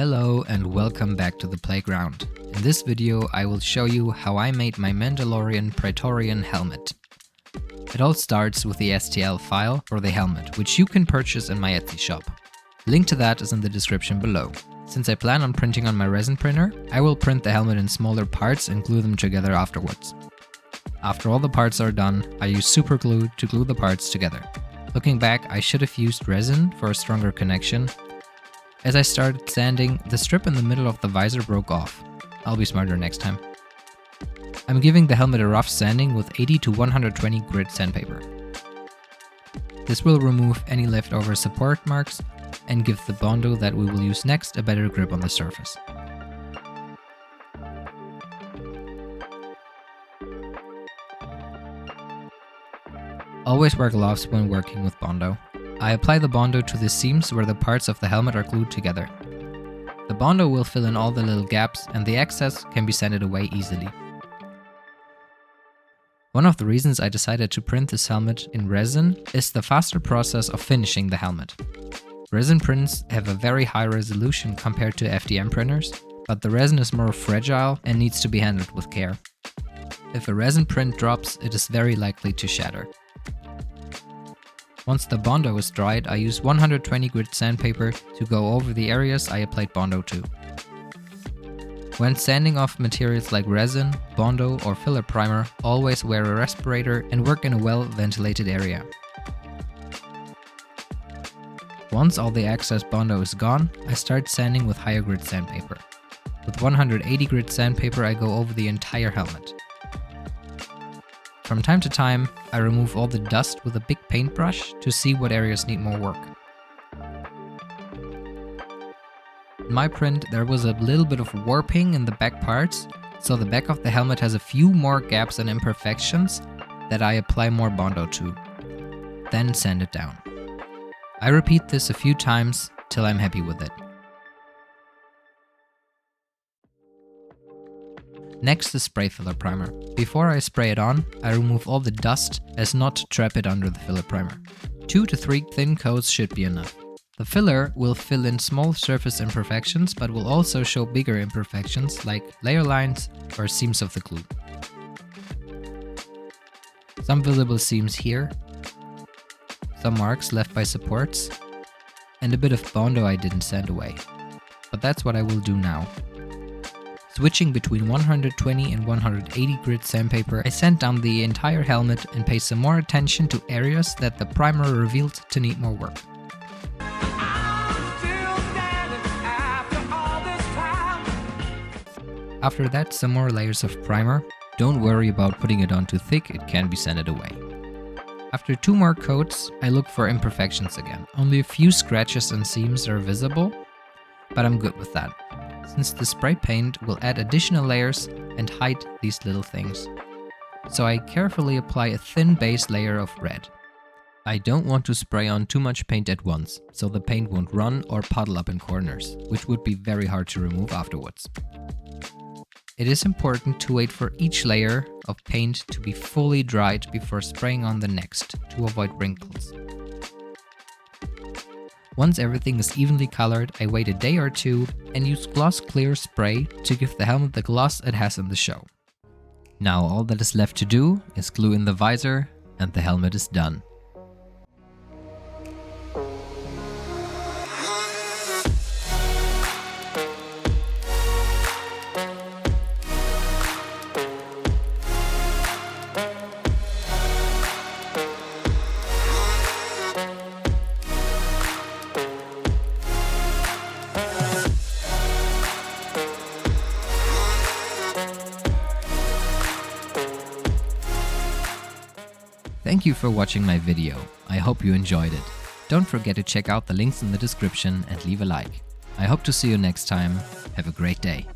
Hello and welcome back to the playground. In this video I will show you how I made my Mandalorian Praetorian helmet. It all starts with the STL file for the helmet, which you can purchase in my Etsy shop. Link to that is in the description below. Since I plan on printing on my resin printer, I will print the helmet in smaller parts and glue them together afterwards. After all the parts are done, I use super glue to glue the parts together. Looking back, I should have used resin for a stronger connection. As I started sanding, the strip in the middle of the visor broke off. I'll be smarter next time. I'm giving the helmet a rough sanding with 80 to 120 grit sandpaper. This will remove any leftover support marks and give the Bondo that we will use next a better grip on the surface. Always wear gloves when working with Bondo. I apply the Bondo to the seams where the parts of the helmet are glued together. The Bondo will fill in all the little gaps and the excess can be sanded away easily. One of the reasons I decided to print this helmet in resin is the faster process of finishing the helmet. Resin prints have a very high resolution compared to FDM printers, but the resin is more fragile and needs to be handled with care. If a resin print drops, it is very likely to shatter. Once the Bondo is dried, I use 120 grit sandpaper to go over the areas I applied Bondo to. When sanding off materials like resin, Bondo or filler primer, always wear a respirator and work in a well-ventilated area. Once all the excess Bondo is gone, I start sanding with higher grit sandpaper. With 180 grit sandpaper I go over the entire helmet. From time to time, I remove all the dust with a big paintbrush to see what areas need more work. In my print, there was a little bit of warping in the back parts, so the back of the helmet has a few more gaps and imperfections that I apply more Bondo to. Then sand it down. I repeat this a few times till I'm happy with it. Next is spray filler primer. Before I spray it on, I remove all the dust as not to trap it under the filler primer. 2 to 3 thin coats should be enough. The filler will fill in small surface imperfections but will also show bigger imperfections like layer lines or seams of the glue. Some visible seams here, some marks left by supports, and a bit of Bondo I didn't sand away. But that's what I will do now. Switching between 120 and 180 grit sandpaper, I sand down the entire helmet and pay some more attention to areas that the primer revealed to need more work. After that, some more layers of primer. Don't worry about putting it on too thick, it can be sanded away. After 2 more coats, I look for imperfections again. Only a few scratches and seams are visible, but I'm good with that, since the spray paint will add additional layers and hide these little things. So I carefully apply a thin base layer of red. I don't want to spray on too much paint at once, so the paint won't run or puddle up in corners, which would be very hard to remove afterwards. It is important to wait for each layer of paint to be fully dried before spraying on the next to avoid wrinkles. Once everything is evenly colored, I wait a day or 2 and use gloss clear spray to give the helmet the gloss it has in the show. Now all that is left to do is glue in the visor and the helmet is done. Thank you for watching my video. I hope you enjoyed it. Don't forget to check out the links in the description and leave a like. I hope to see you next time. Have a great day.